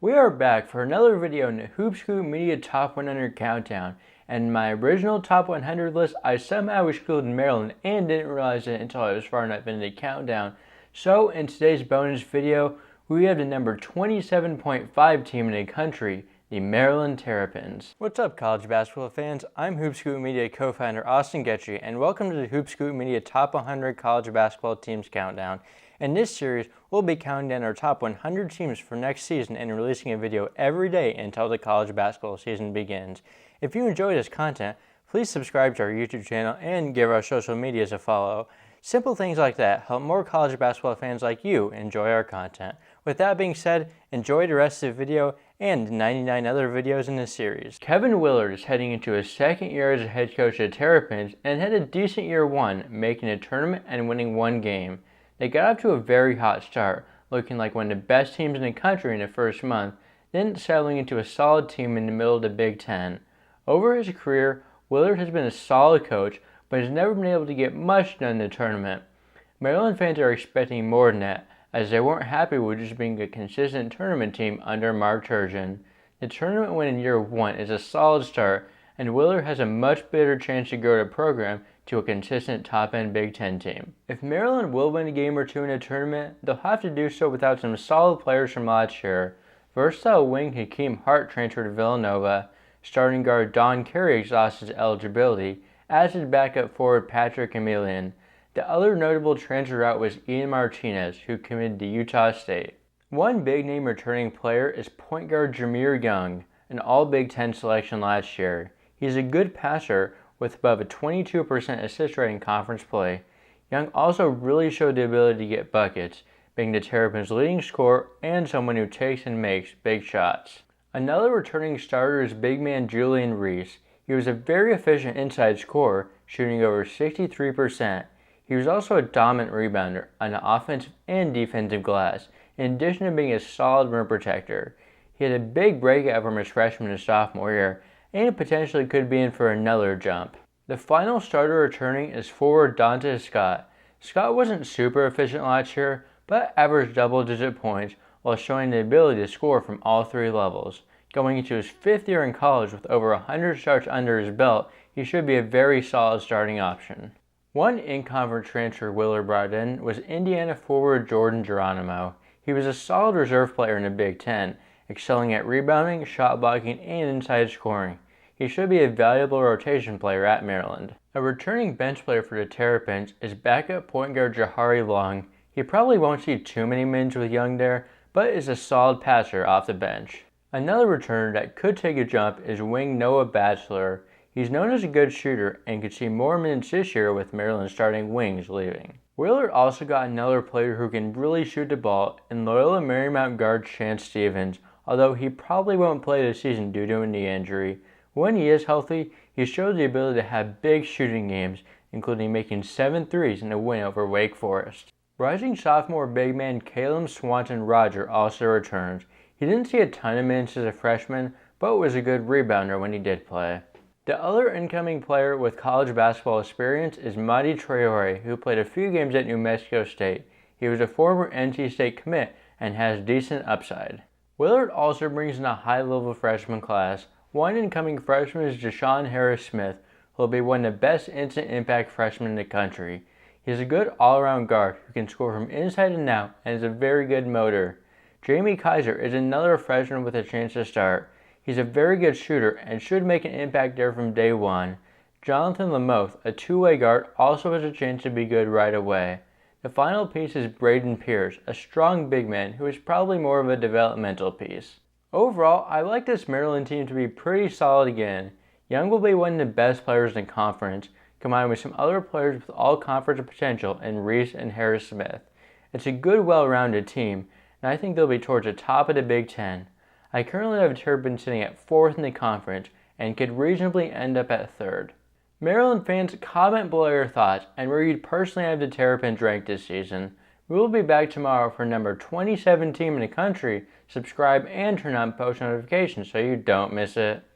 We are back for another video in the Hoop Scoop Media Top 100 Countdown. And in my original Top 100 list, I somehow excluded Maryland and didn't realize it until I was far enough into the countdown. So in today's bonus video, we have the number 27.5 team in the country, the Maryland Terrapins. What's up, college basketball fans? I'm Hoop Scoop Media co-founder Austin Getchy, and welcome to the Hoop Scoop Media Top 100 College Basketball Teams Countdown. In this series, we'll be counting down our top 100 teams for next season and releasing a video every day until the college basketball season begins. If you enjoy this content, please subscribe to our YouTube channel and give our social medias a follow. Simple things like that help more college basketball fans like you enjoy our content. With that being said, enjoy the rest of the video and 99 other videos in this series. Kevin Willard is heading into his second year as a head coach at Terrapins and had a decent year one, making a tournament and winning one game. They got off to a very hot start, looking like one of the best teams in the country in the first month, then settling into a solid team in the middle of the Big Ten. Over his career, Willard has been a solid coach, but has never been able to get much done in the tournament. Maryland fans are expecting more than that, as they weren't happy with just being a consistent tournament team under Mark Turgeon. The tournament win in year one is a solid start, and Willard has a much better chance to grow the program to a consistent top-end Big Ten team. If Maryland will win a game or two in a tournament, they'll have to do so without some solid players from last year. Versatile wing Hakeem Hart transferred to Villanova, starting guard Don Carey exhausted his eligibility, as did backup forward Patrick Emilian. The other notable transfer out was Ian Martinez, who committed to Utah State. One big-name returning player is point guard Jahmir Young, an All-Big Ten selection last year. He's a good passer with above a 22% assist rate in conference play. Young also really showed the ability to get buckets, being the Terrapins' leading scorer and someone who takes and makes big shots. Another returning starter is big man Julian Reese. He was a very efficient inside scorer, shooting over 63%. He was also a dominant rebounder on the offensive and defensive glass, in addition to being a solid rim protector. He had a big breakout from his freshman and sophomore year, and potentially could be in for another jump. The final starter returning is forward Dante Scott. Scott wasn't super efficient last year, but averaged double-digit points while showing the ability to score from all three levels. Going into his fifth year in college with over 100 starts under his belt, he should be a very solid starting option. One in-conference transfer Willard brought in was Indiana forward Jordan Geronimo. He was a solid reserve player in the Big Ten, excelling at rebounding, shot blocking, and inside scoring. He should be a valuable rotation player at Maryland. A returning bench player for the Terrapins is backup point guard Jahmir Young. He probably won't see too many minutes with Young there, but is a solid passer off the bench. Another returner that could take a jump is wing Noah Batchelor. He's known as a good shooter and could see more minutes this year with Maryland starting wings leaving. Willard also got another player who can really shoot the ball in Loyola Marymount guard Chance Stevens, although he probably won't play this season due to a knee injury. When he is healthy, he shows the ability to have big shooting games, including making 7 threes in a win over Wake Forest. Rising sophomore big man Caleb Swanton-Roger also returns. He didn't see a ton of minutes as a freshman, but was a good rebounder when he did play. The other incoming player with college basketball experience is Mady Traore, who played a few games at New Mexico State. He was a former NC State commit and has decent upside. Willard also brings in a high-level freshman class. One incoming freshman is Deshaun Harris-Smith, who will be one of the best instant impact freshmen in the country. He's a good all-around guard who can score from inside and out and is a very good motor. Jamie Kaiser is another freshman with a chance to start. He's a very good shooter and should make an impact there from day one. Jonathan Lamoth, a two-way guard, also has a chance to be good right away. The final piece is Braden Pierce, a strong big man who is probably more of a developmental piece. Overall, I like this Maryland team to be pretty solid again. Young will be one of the best players in the conference, combined with some other players with all-conference potential in Reese and Harris-Smith. It's a good, well-rounded team, and I think they'll be towards the top of the Big Ten. I currently have Terrapins sitting at 4th in the conference and could reasonably end up at 3rd. Maryland fans, comment below your thoughts and where you'd personally have the Terrapins ranked this season. We will be back tomorrow for number 27 team in the country. Subscribe and turn on post notifications so you don't miss it.